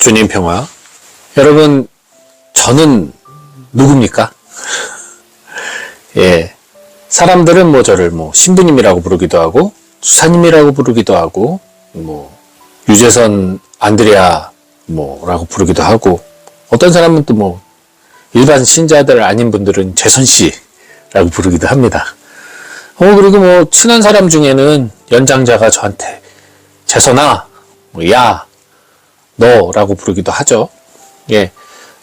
주님 평화. 여러분, 저는 누굽니까? 예. 사람들은 저를 신부님이라고 부르기도 하고, 수사님이라고 부르기도 하고, 유재선 안드레아 라고 부르기도 하고, 어떤 사람은 또 일반 신자들 아닌 분들은 재선씨라고 부르기도 합니다. 그리고 친한 사람 중에는 연장자가 저한테 재선아, 야, 너라고 부르기도 하죠. 예.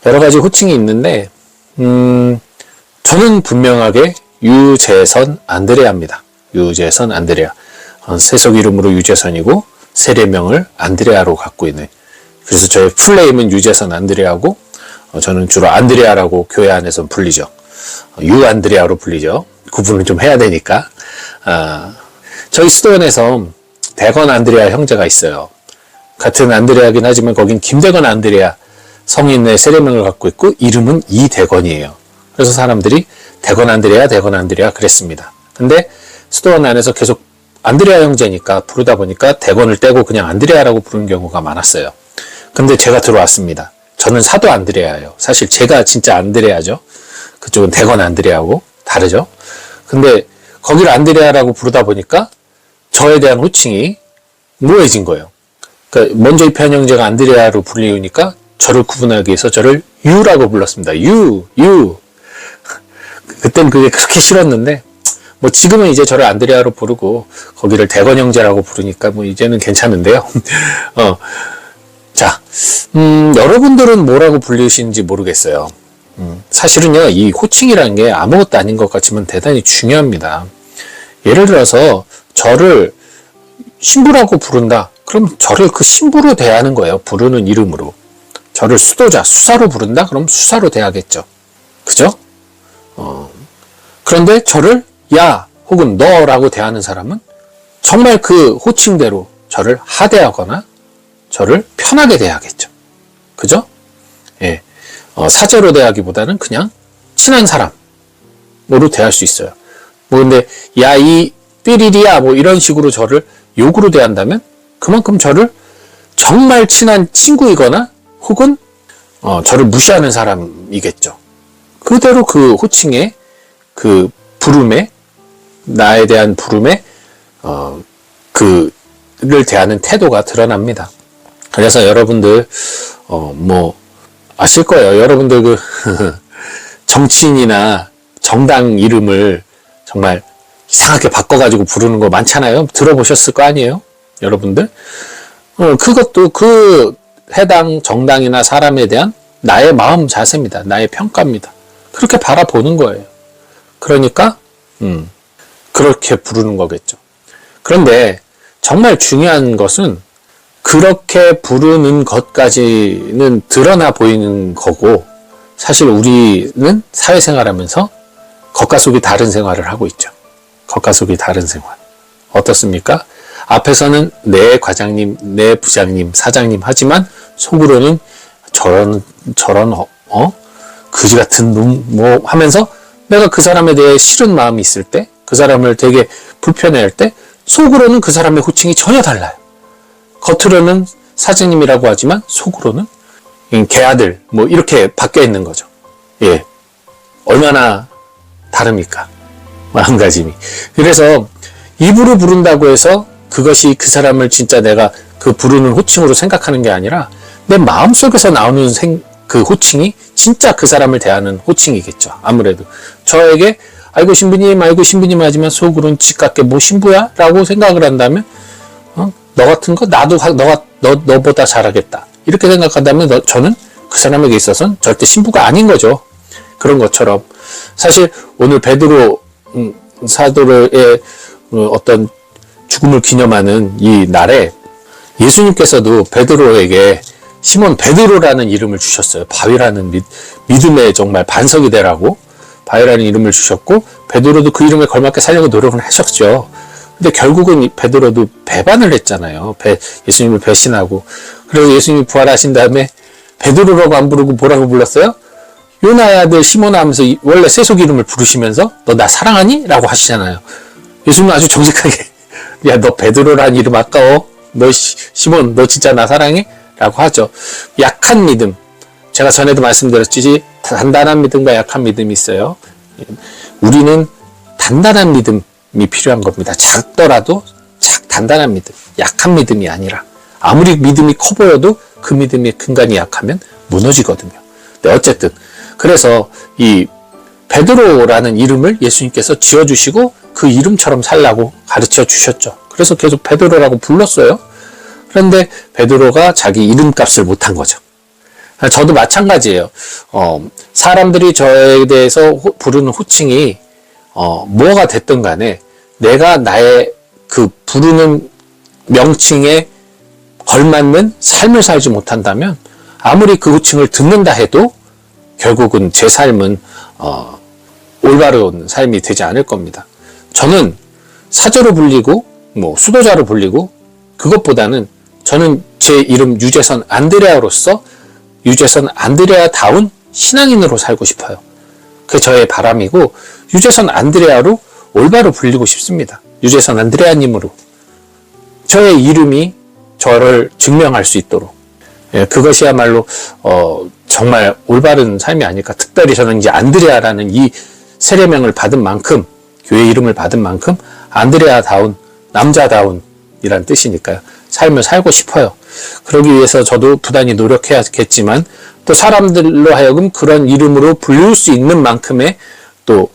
여러 가지 호칭이 있는데, 저는 분명하게 유재선 안드레아입니다. 유재선 안드레아. 세속 이름으로 유재선이고, 세례명을 안드레아로 갖고 있는. 그래서 저의 풀네임은 유재선 안드레아고, 저는 주로 안드레아라고 교회 안에서 불리죠. 유안드레아로 불리죠. 구분을 좀 해야 되니까. 저희 수도원에서 대건 안드레아 형제가 있어요. 같은 안드레아긴 하지만 거긴 김대건 안드레아 성인의 세례명을 갖고 있고 이름은 이대건이에요. 그래서 사람들이 대건 안드레아 그랬습니다. 근데 수도원 안에서 계속 안드레아 형제니까 부르다 보니까 대건을 떼고 그냥 안드레아라고 부르는 경우가 많았어요. 근데 제가 들어왔습니다. 저는 사도 안드레아예요. 사실 제가 진짜 안드레아죠. 그쪽은 대건 안드레아고 다르죠. 근데 거기를 안드레아라고 부르다 보니까 저에 대한 호칭이 모호해진 거예요. 그러니까 먼저 입회한 형제가 안드레아로 불리우니까 저를 구분하기 위해서 저를 유라고 불렀습니다. 유. 그땐 그게 그렇게 싫었는데 지금은 이제 저를 안드레아로 부르고 거기를 대건 형제라고 부르니까 이제는 괜찮은데요. 자, 여러분들은 뭐라고 불리시는지 모르겠어요. 사실은요, 이 호칭이라는 게 아무것도 아닌 것 같지만 대단히 중요합니다. 예를 들어서 저를 신부라고 부른다. 그럼 저를 그 신부로 대하는 거예요. 부르는 이름으로. 저를 수사로 부른다? 그럼 수사로 대하겠죠. 그죠? 그런데 저를 야 혹은 너라고 대하는 사람은 정말 그 호칭대로 저를 하대하거나 저를 편하게 대하겠죠. 그죠? 예. 사제로 대하기보다는 그냥 친한 사람으로 대할 수 있어요. 근데 야 이 삐리리야 이런 식으로 저를 욕으로 대한다면 그만큼 저를 정말 친한 친구이거나 혹은 저를 무시하는 사람이겠죠. 그대로 그 호칭에 그 부름에 나에 대한 부름에 그를 대하는 태도가 드러납니다. 그래서 여러분들 아실 거예요. 여러분들 그 정치인이나 정당 이름을 정말 이상하게 바꿔가지고 부르는 거 많잖아요. 들어보셨을 거 아니에요? 여러분들? 그것도 그 해당 정당이나 사람에 대한 나의 마음 자세입니다. 나의 평가입니다. 그렇게 바라보는 거예요. 그러니까 그렇게 부르는 거겠죠. 그런데 정말 중요한 것은 그렇게 부르는 것까지는 드러나 보이는 거고 사실 우리는 사회생활하면서 겉과 속이 다른 생활을 하고 있죠. 겉과 속이 다른 생활. 어떻습니까? 앞에서는 내 과장님, 내 부장님, 사장님 하지만 속으로는 저런 그지 같은 놈 하면서 내가 그 사람에 대해 싫은 마음이 있을 때, 그 사람을 되게 불편해할 때 속으로는 그 사람의 호칭이 전혀 달라요. 겉으로는 사장님이라고 하지만 속으로는 개아들 이렇게 바뀌어 있는 거죠. 예, 얼마나 다릅니까? 마음가짐이. 그래서 입으로 부른다고 해서 그것이 그 사람을 진짜 내가 그 부르는 호칭으로 생각하는 게 아니라 내 마음속에서 나오는 그 호칭이 진짜 그 사람을 대하는 호칭이겠죠. 아무래도 저에게 아이고 신부님 하지만 속으로는 지깝게 신부야? 라고 생각을 한다면 너 같은 거 나도 너보다 잘하겠다. 이렇게 생각한다면 저는 그 사람에게 있어서는 절대 신부가 아닌 거죠. 그런 것처럼 사실 오늘 베드로 사도의 어떤 죽음을 기념하는 이 날에 예수님께서도 베드로에게 시몬 베드로라는 이름을 주셨어요. 바위라는 믿음의 정말 반석이 되라고 바위라는 이름을 주셨고 베드로도 그 이름에 걸맞게 살려고 노력을 하셨죠. 근데 결국은 베드로도 배반을 했잖아요. 예수님을 배신하고. 그래서 예수님이 부활하신 다음에 베드로라고 안 부르고 뭐라고 불렀어요? 요나의 아들 시몬아 하면서 원래 세속 이름을 부르시면서 너 나 사랑하니? 라고 하시잖아요. 예수님은 아주 정직하게 야 너 베드로라는 이름 아까워? 너 시몬 너 진짜 나 사랑해? 믿음이라고 하죠. 약한 믿음. 제가 전에도 말씀드렸지, 단단한 믿음과 약한 믿음이 있어요. 우리는 단단한 믿음이 필요한 겁니다. 작더라도 단단한 믿음, 약한 믿음이 아니라, 아무리 믿음이 커 보여도 그 믿음의 근간이 약하면 무너지거든요. 네, 어쨌든 그래서 이 베드로라는 이름을 예수님께서 지어주시고 그 이름처럼 살라고 가르쳐 주셨죠. 그래서 계속 베드로라고 불렀어요. 그런데 베드로가 자기 이름값을 못한 거죠. 저도 마찬가지예요. 사람들이 저에 대해서 부르는 호칭이 뭐가 됐든 간에 내가 나의 그 부르는 명칭에 걸맞는 삶을 살지 못한다면 아무리 그 호칭을 듣는다 해도 결국은 제 삶은 올바른 삶이 되지 않을 겁니다. 저는 사제로 불리고 수도자로 불리고 그것보다는 저는 제 이름 유재선 안드레아로서 유재선 안드레아다운 신앙인으로 살고 싶어요. 그게 저의 바람이고 유재선 안드레아로 올바로 불리고 싶습니다. 유재선 안드레아님으로 저의 이름이 저를 증명할 수 있도록, 그것이야말로 정말 올바른 삶이 아닐까. 특별히 저는 이제 안드레아라는 이 세례명을 받은 만큼, 교회 이름을 받은 만큼 안드레아다운, 남자다운 이란 뜻이니까요. 삶을 살고 싶어요. 그러기 위해서 저도 부단히 노력해야겠지만 또 사람들로 하여금 그런 이름으로 불릴 수 있는 만큼의 또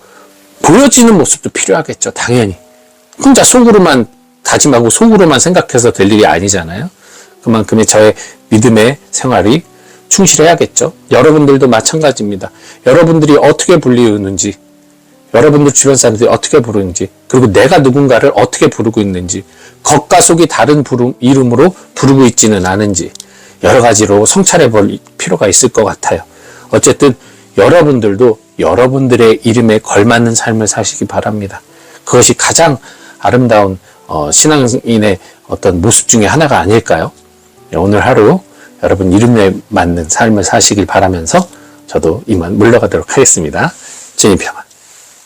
보여지는 모습도 필요하겠죠. 당연히. 혼자 속으로만 다짐하고 속으로만 생각해서 될 일이 아니잖아요. 그만큼의 저의 믿음의 생활이 충실해야겠죠. 여러분들도 마찬가지입니다. 여러분들이 어떻게 불리우는지, 여러분들 주변 사람들이 어떻게 부르는지, 그리고 내가 누군가를 어떻게 부르고 있는지, 겉과 속이 다른 이름으로 부르고 있지는 않은지 여러 가지로 성찰해 볼 필요가 있을 것 같아요. 어쨌든 여러분들도 여러분들의 이름에 걸맞는 삶을 사시기 바랍니다. 그것이 가장 아름다운 신앙인의 어떤 모습 중에 하나가 아닐까요? 오늘 하루 여러분 이름에 맞는 삶을 사시길 바라면서 저도 이만 물러가도록 하겠습니다. 주님 평안.